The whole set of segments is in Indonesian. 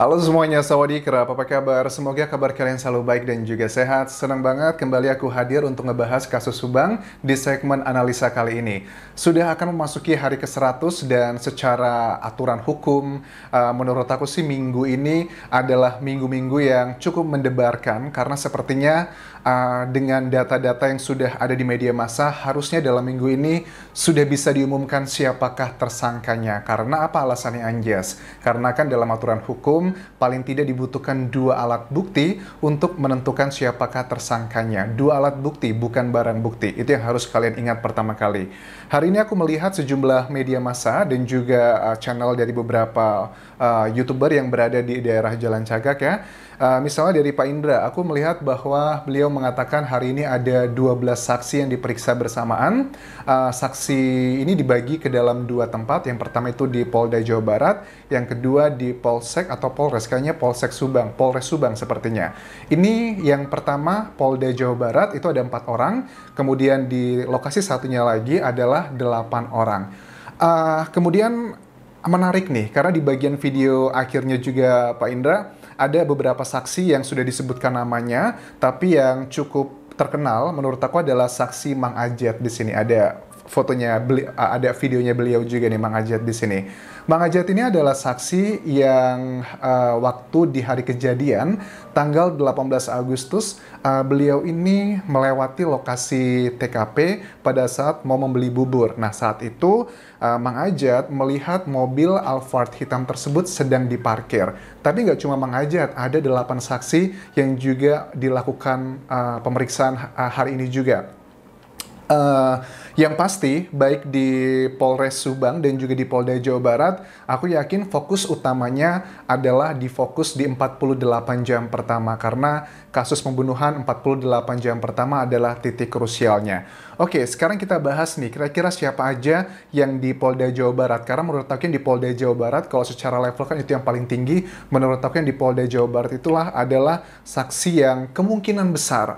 Halo semuanya, sawadee-krap, apa kabar? Semoga kabar kalian selalu baik dan juga sehat. Senang banget kembali aku hadir untuk ngebahas kasus Subang di segmen analisa kali ini. Sudah akan memasuki hari ke-100 dan secara aturan hukum, menurut aku sih minggu ini adalah minggu-minggu yang cukup mendebarkan karena sepertinya dengan data-data yang sudah ada di media massa, harusnya dalam minggu ini sudah bisa diumumkan siapakah tersangkanya. Karena apa alasannya Anjas? Karena kan dalam aturan hukum, paling tidak dibutuhkan 2 alat bukti untuk menentukan siapakah tersangkanya. 2 alat bukti, bukan barang bukti. Itu yang harus kalian ingat pertama kali. Hari ini aku melihat sejumlah media massa dan juga channel dari beberapa YouTuber yang berada di daerah Jalan Cagak ya. Misalnya dari Pak Indra, aku melihat bahwa beliau mengatakan hari ini ada 12 saksi yang diperiksa bersamaan. Saksi ini dibagi ke dalam 2 tempat. Yang pertama itu di Polda Jawa Barat, yang kedua di Polsek atau Polres, kayaknya Polsek Subang, Polres Subang sepertinya. Ini yang pertama Polda Jawa Barat itu ada 4 orang, kemudian di lokasi satunya lagi adalah 8 orang. Kemudian menarik nih, karena di bagian video akhirnya juga Pak Indra, ada beberapa saksi yang sudah disebutkan namanya, tapi yang cukup terkenal menurut aku adalah saksi Mang Ajat di sini. Ada fotonya, ada videonya beliau juga nih, Mang Ajat di sini. Mang Ajat ini adalah saksi yang waktu di hari kejadian, tanggal 18 Agustus, beliau ini melewati lokasi TKP pada saat mau membeli bubur. Nah, saat itu Mang Ajat melihat mobil Alphard hitam tersebut sedang diparkir. Tapi nggak cuma Mang Ajat, ada 8 saksi yang juga dilakukan pemeriksaan hari ini juga. Yang pasti, baik di Polres Subang dan juga di Polda Jawa Barat, aku yakin fokus utamanya adalah difokus di 48 jam pertama, karena kasus pembunuhan 48 jam pertama adalah titik krusialnya. Oke, sekarang kita bahas nih, kira-kira siapa aja yang di Polda Jawa Barat, karena menurut aku yang di Polda Jawa Barat, kalau secara level kan itu yang paling tinggi, menurut aku yang di Polda Jawa Barat itulah adalah saksi yang kemungkinan besar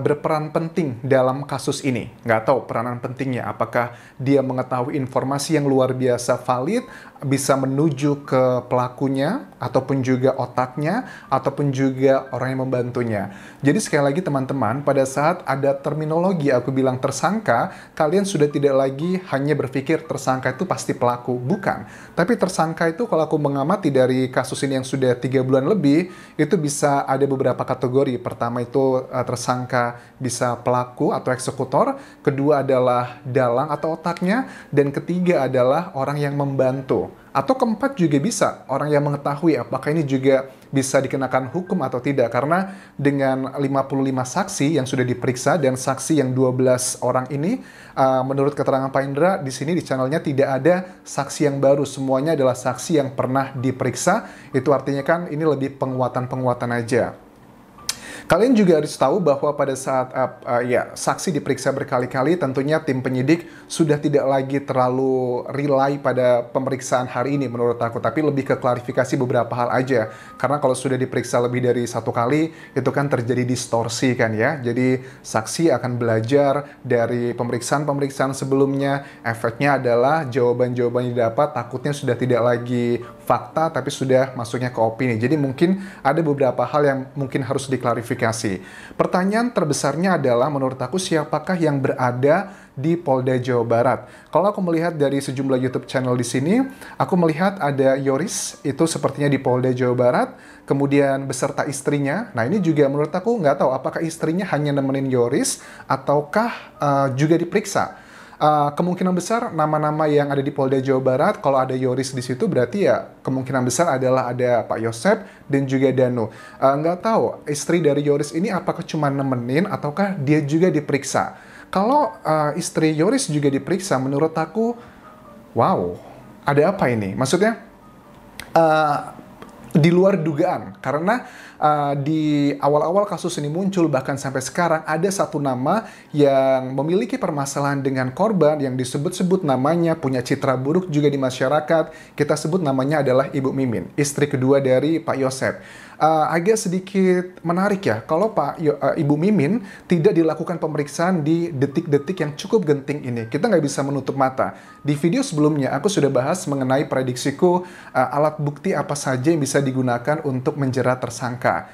berperan penting dalam kasus ini. Nggak tahu peranan pentingnya, apakah dia mengetahui informasi yang luar biasa valid, bisa menuju ke pelakunya, ataupun juga otaknya, ataupun juga orang yang membantunya. Jadi sekali lagi teman-teman, pada saat ada terminologi aku bilang tersangka, kalian sudah tidak lagi hanya berpikir tersangka itu pasti pelaku. Bukan. Tapi tersangka itu kalau aku mengamati dari kasus ini yang sudah 3 bulan lebih, itu bisa ada beberapa kategori. Pertama itu tersangka bisa pelaku atau eksekutor, kedua adalah dalang atau otaknya, dan ketiga adalah orang yang membantu. Atau keempat juga bisa, orang yang mengetahui apakah ini juga bisa dikenakan hukum atau tidak. Karena dengan 55 saksi yang sudah diperiksa dan saksi yang 12 orang ini, menurut keterangan Pak Indra, di sini di channelnya tidak ada saksi yang baru. Semuanya adalah saksi yang pernah diperiksa. Itu artinya kan ini lebih penguatan-penguatan aja. Kalian juga harus tahu bahwa pada saat saksi diperiksa berkali-kali, tentunya tim penyidik sudah tidak lagi terlalu rely pada pemeriksaan hari ini menurut aku, tapi lebih ke klarifikasi beberapa hal aja. Karena kalau sudah diperiksa lebih dari 1 kali, itu kan terjadi distorsi kan ya. Jadi saksi akan belajar dari pemeriksaan-pemeriksaan sebelumnya. Efeknya adalah jawaban-jawaban yang didapat takutnya sudah tidak lagi fakta, tapi sudah masuknya ke opini. Jadi mungkin ada beberapa hal yang mungkin harus diklarifikasi. Pertanyaan terbesarnya adalah menurut aku siapakah yang berada di Polda Jawa Barat. Kalau aku melihat dari sejumlah YouTube channel di sini, aku melihat ada Yoris, itu sepertinya di Polda Jawa Barat, kemudian beserta istrinya. Nah ini juga menurut aku nggak tahu apakah istrinya hanya nemenin Yoris, ataukah juga diperiksa. Kemungkinan besar nama-nama yang ada di Polda Jawa Barat, kalau ada Yoris di situ berarti ya kemungkinan besar adalah ada Pak Yosep dan juga Danu. Nggak tahu istri dari Yoris ini apakah cuma nemenin ataukah dia juga diperiksa. Kalau istri Yoris juga diperiksa, menurut aku, wow, ada apa ini? Maksudnya di luar dugaan, karena di awal-awal kasus ini muncul, bahkan sampai sekarang ada satu nama yang memiliki permasalahan dengan korban yang disebut-sebut namanya, punya citra buruk juga di masyarakat. Kita sebut namanya adalah Ibu Mimin, istri kedua dari Pak Yosep. Agak sedikit menarik ya, kalau Ibu Mimin tidak dilakukan pemeriksaan di detik-detik yang cukup genting ini. Kita nggak bisa menutup mata. Di video sebelumnya, aku sudah bahas mengenai prediksiku alat bukti apa saja yang bisa digunakan untuk menjerat tersangka.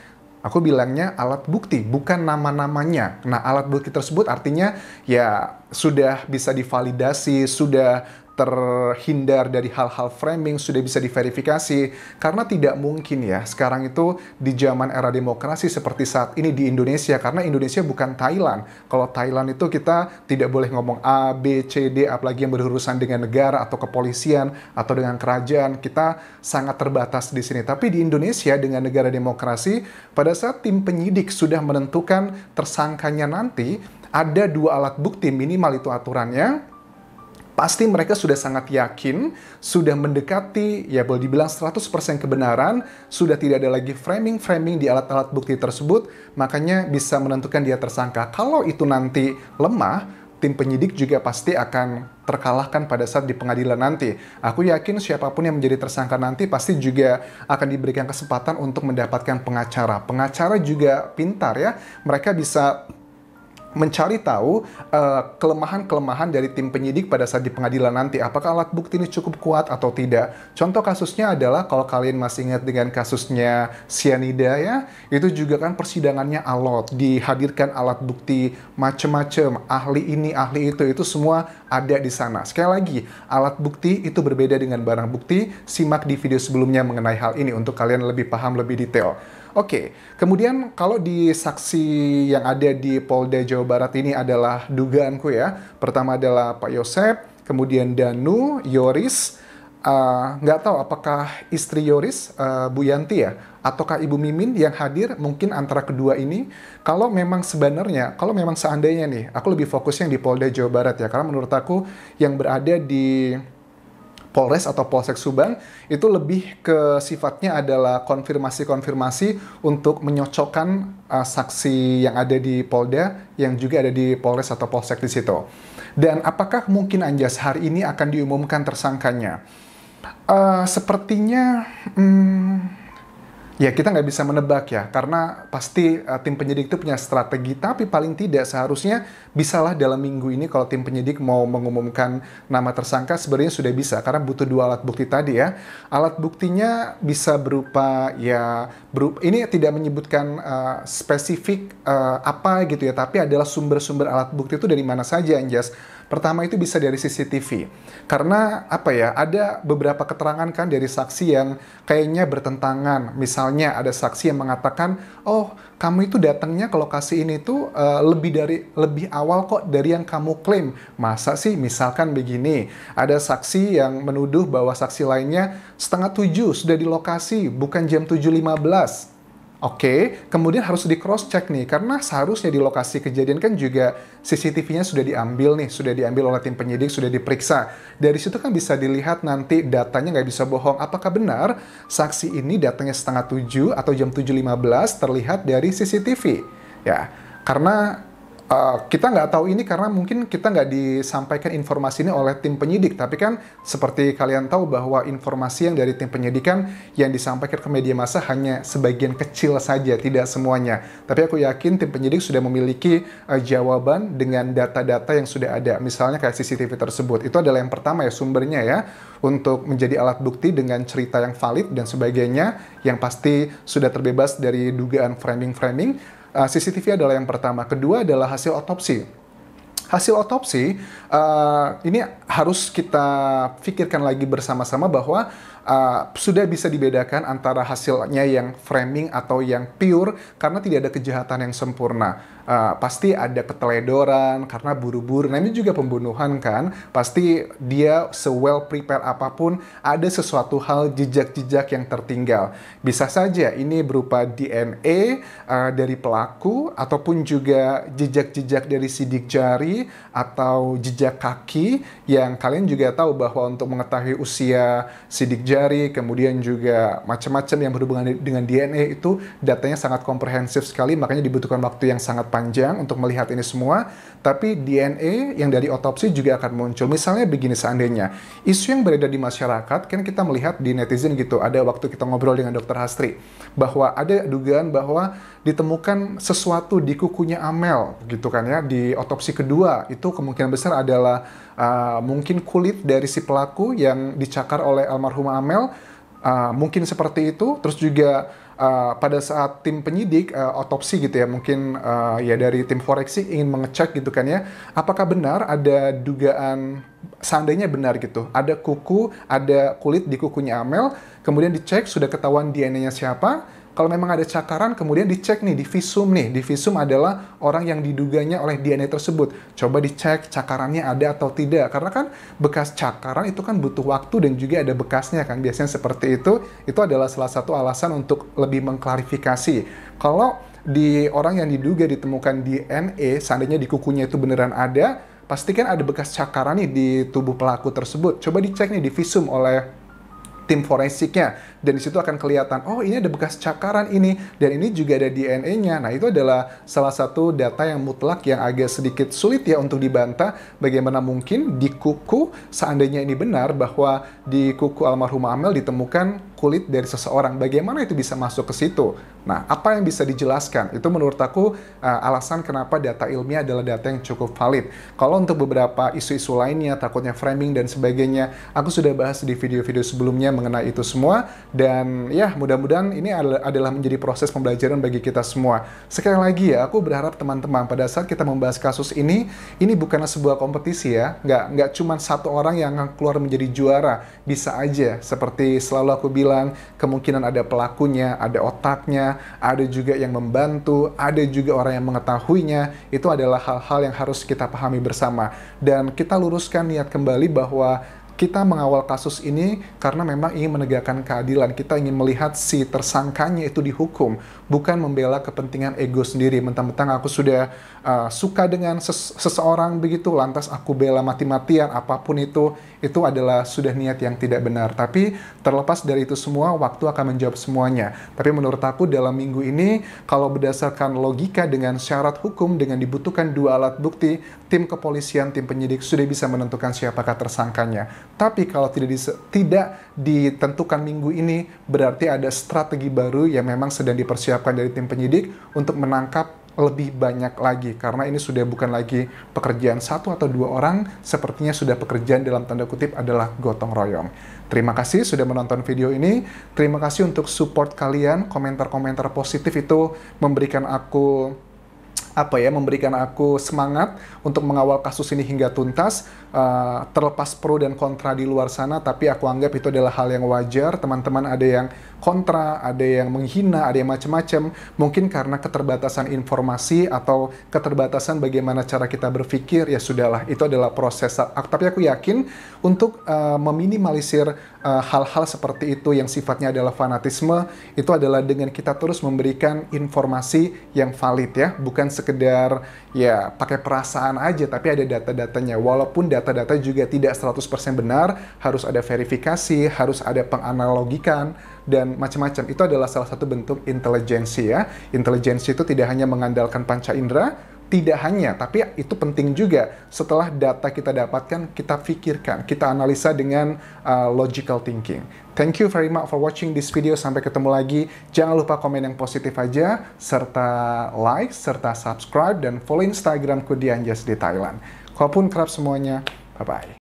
Aku bilangnya alat bukti, bukan nama-namanya. Nah, alat bukti tersebut artinya ya sudah bisa divalidasi, sudah terhindar dari hal-hal framing, sudah bisa diverifikasi. Karena tidak mungkin ya, sekarang itu di zaman era demokrasi seperti saat ini di Indonesia, karena Indonesia bukan Thailand. Kalau Thailand itu kita tidak boleh ngomong A, B, C, D, apalagi yang berurusan dengan negara atau kepolisian atau dengan kerajaan. Kita sangat terbatas di sini. Tapi di Indonesia dengan negara demokrasi, pada saat tim penyidik sudah menentukan tersangkanya nanti, ada 2 alat bukti minimal itu aturannya. Pasti mereka sudah sangat yakin, sudah mendekati, ya boleh dibilang 100% kebenaran, sudah tidak ada lagi framing-framing di alat-alat bukti tersebut, makanya bisa menentukan dia tersangka. Kalau itu nanti lemah, tim penyidik juga pasti akan terkalahkan pada saat di pengadilan nanti. Aku yakin siapapun yang menjadi tersangka nanti pasti juga akan diberikan kesempatan untuk mendapatkan pengacara. Pengacara juga pintar ya, mereka bisa mencari tahu kelemahan-kelemahan dari tim penyidik pada saat di pengadilan nanti. Apakah alat bukti ini cukup kuat atau tidak? Contoh kasusnya adalah, kalau kalian masih ingat dengan kasusnya cyanida ya, itu juga kan persidangannya alot, dihadirkan alat bukti macam-macam, ahli ini, ahli itu semua ada di sana. Sekali lagi, alat bukti itu berbeda dengan barang bukti. Simak di video sebelumnya mengenai hal ini untuk kalian lebih paham, lebih detail. Oke, kemudian kalau di saksi yang ada di Polda Jawa Barat ini adalah dugaanku ya. Pertama adalah Pak Yosep, kemudian Danu, Yoris, nggak tahu apakah istri Yoris, Bu Yanti ya, ataukah Ibu Mimin yang hadir, mungkin antara kedua ini. Kalau memang seandainya nih, aku lebih fokusnya yang di Polda Jawa Barat ya, karena menurut aku yang berada di Polres atau Polsek Subang itu lebih ke sifatnya adalah konfirmasi-konfirmasi untuk menyocokkan saksi yang ada di Polda yang juga ada di Polres atau Polsek di situ. Dan apakah mungkin Anjas hari ini akan diumumkan tersangkanya? Sepertinya ya kita nggak bisa menebak ya, karena pasti tim penyidik itu punya strategi, tapi paling tidak seharusnya bisalah dalam minggu ini kalau tim penyidik mau mengumumkan nama tersangka sebenarnya sudah bisa, karena butuh 2 alat bukti tadi ya. Alat buktinya bisa berupa ini tidak menyebutkan spesifik apa gitu ya, tapi adalah sumber-sumber alat bukti itu dari mana saja Anjas. Pertama itu bisa dari CCTV. Karena apa ya, ada beberapa keterangan kan dari saksi yang kayaknya bertentangan. Misalnya ada saksi yang mengatakan, "Oh, kamu itu datangnya ke lokasi ini tuh lebih awal kok dari yang kamu klaim." Masa sih? Misalkan begini. Ada saksi yang menuduh bahwa saksi lainnya 6:30 sudah di lokasi, bukan jam 7.15. Oke, kemudian harus di cross check nih, karena seharusnya di lokasi kejadian kan juga CCTV-nya sudah diambil nih, sudah diambil oleh tim penyidik, sudah diperiksa. Dari situ kan bisa dilihat nanti datanya nggak bisa bohong. Apakah benar saksi ini datangnya 6:30 atau jam 7.15 terlihat dari CCTV? Ya, karena kita nggak tahu ini karena mungkin kita nggak disampaikan informasi ini oleh tim penyidik. Tapi kan seperti kalian tahu bahwa informasi yang dari tim penyidikan yang disampaikan ke media massa hanya sebagian kecil saja, tidak semuanya. Tapi aku yakin tim penyidik sudah memiliki jawaban dengan data-data yang sudah ada. Misalnya kayak CCTV tersebut. Itu adalah yang pertama ya, sumbernya ya, untuk menjadi alat bukti dengan cerita yang valid dan sebagainya, yang pasti sudah terbebas dari dugaan framing-framing. CCTV adalah yang pertama. Kedua adalah hasil otopsi. Hasil otopsi ini harus kita pikirkan lagi bersama-sama bahwa sudah bisa dibedakan antara hasilnya yang framing atau yang pure, karena tidak ada kejahatan yang sempurna. Pasti ada keteledoran karena buru-buru. Nah, ini juga pembunuhan kan. Pasti dia se-well prepare apapun, ada sesuatu hal jejak-jejak yang tertinggal. Bisa saja ini berupa DNA dari pelaku, ataupun juga jejak-jejak dari sidik jari atau jejak kaki, yang kalian juga tahu bahwa untuk mengetahui usia sidik jari, kemudian juga macam-macam yang berhubungan dengan DNA itu datanya sangat komprehensif sekali, makanya dibutuhkan waktu yang sangat panjang untuk melihat ini semua. Tapi DNA yang dari otopsi juga akan muncul. Misalnya begini, seandainya isu yang beredar di masyarakat, kan kita melihat di netizen gitu, ada waktu kita ngobrol dengan Dr. Hastri, bahwa ada dugaan bahwa ditemukan sesuatu di kukunya Amel gitu kan ya, di otopsi kedua. Itu kemungkinan besar adalah mungkin kulit dari si pelaku yang dicakar oleh almarhumah Amel. Mungkin seperti itu. Terus juga pada saat tim penyidik otopsi gitu ya, mungkin ya dari tim forensik ingin mengecek gitu kan ya, apakah benar ada dugaan, seandainya benar gitu, ada kuku, ada kulit di kukunya Amel, kemudian dicek sudah ketahuan DNA-nya siapa. Kalau memang ada cakaran, kemudian dicek nih di visum nih. Di visum adalah orang yang diduganya oleh DNA tersebut. Coba dicek cakarannya ada atau tidak. Karena kan bekas cakaran itu kan butuh waktu dan juga ada bekasnya kan. Biasanya seperti itu. Itu adalah salah satu alasan untuk lebih mengklarifikasi. Kalau di orang yang diduga ditemukan DNA, seandainya di kukunya itu beneran ada, pastikan ada bekas cakaran nih di tubuh pelaku tersebut. Coba dicek nih di visum oleh tim forensiknya, dan disitu akan kelihatan, oh ini ada bekas cakaran ini, dan ini juga ada DNA-nya. Nah itu adalah salah satu data yang mutlak yang agak sedikit sulit ya untuk dibantah. Bagaimana mungkin di kuku, seandainya ini benar bahwa di kuku almarhumah Amel ditemukan kulit dari seseorang, bagaimana itu bisa masuk ke situ? Nah, apa yang bisa dijelaskan? Itu menurut aku alasan kenapa data ilmiah adalah data yang cukup valid. Kalau untuk beberapa isu-isu lainnya, takutnya framing dan sebagainya, aku sudah bahas di video-video sebelumnya mengenai itu semua, dan ya mudah-mudahan ini adalah menjadi proses pembelajaran bagi kita semua. Sekali lagi ya, aku berharap teman-teman pada saat kita membahas kasus ini bukanlah sebuah kompetisi ya, nggak cuma satu orang yang keluar menjadi juara, bisa aja seperti selalu aku bilang, kemungkinan ada pelakunya, ada otaknya, ada juga yang membantu, ada juga orang yang mengetahuinya. Itu adalah hal-hal yang harus kita pahami bersama, dan kita luruskan niat kembali bahwa kita mengawal kasus ini karena memang ingin menegakkan keadilan. Kita ingin melihat si tersangkanya itu dihukum, bukan membela kepentingan ego sendiri. Mentang-mentang aku sudah suka dengan seseorang begitu, lantas aku bela mati-matian, apapun itu adalah sudah niat yang tidak benar. Tapi terlepas dari itu semua, waktu akan menjawab semuanya. Tapi menurut aku dalam minggu ini, kalau berdasarkan logika dengan syarat hukum, dengan dibutuhkan 2 alat bukti, tim kepolisian, tim penyidik sudah bisa menentukan siapakah tersangkanya. Tapi kalau tidak ditentukan minggu ini, berarti ada strategi baru yang memang sedang dipersiapkan dari tim penyidik untuk menangkap lebih banyak lagi. Karena ini sudah bukan lagi pekerjaan 1 atau 2 orang, sepertinya sudah pekerjaan dalam tanda kutip adalah gotong royong. Terima kasih sudah menonton video ini. Terima kasih untuk support kalian, komentar-komentar positif itu memberikan aku semangat untuk mengawal kasus ini hingga tuntas. Terlepas pro dan kontra di luar sana, tapi aku anggap itu adalah hal yang wajar. Teman-teman ada yang kontra, ada yang menghina, ada yang macam-macam. Mungkin karena keterbatasan informasi atau keterbatasan bagaimana cara kita berpikir, ya sudahlah, itu adalah proses. Tapi aku yakin untuk meminimalisir hal-hal seperti itu yang sifatnya adalah fanatisme, itu adalah dengan kita terus memberikan informasi yang valid ya, bukan sekedar ya pakai perasaan aja, tapi ada data-datanya. Walaupun data-data juga tidak 100% benar, harus ada verifikasi, harus ada penganalogikan, dan macam-macam. Itu adalah salah satu bentuk intelijensi ya. Intelijensi itu tidak hanya mengandalkan panca indera, tidak hanya, tapi itu penting juga. Setelah data kita dapatkan, kita pikirkan, kita analisa dengan logical thinking. Thank you very much for watching this video. Sampai ketemu lagi. Jangan lupa komen yang positif aja, serta like, serta subscribe, dan follow Instagramku di Anjas di Thailand. Walaupun kerap semuanya, bye-bye.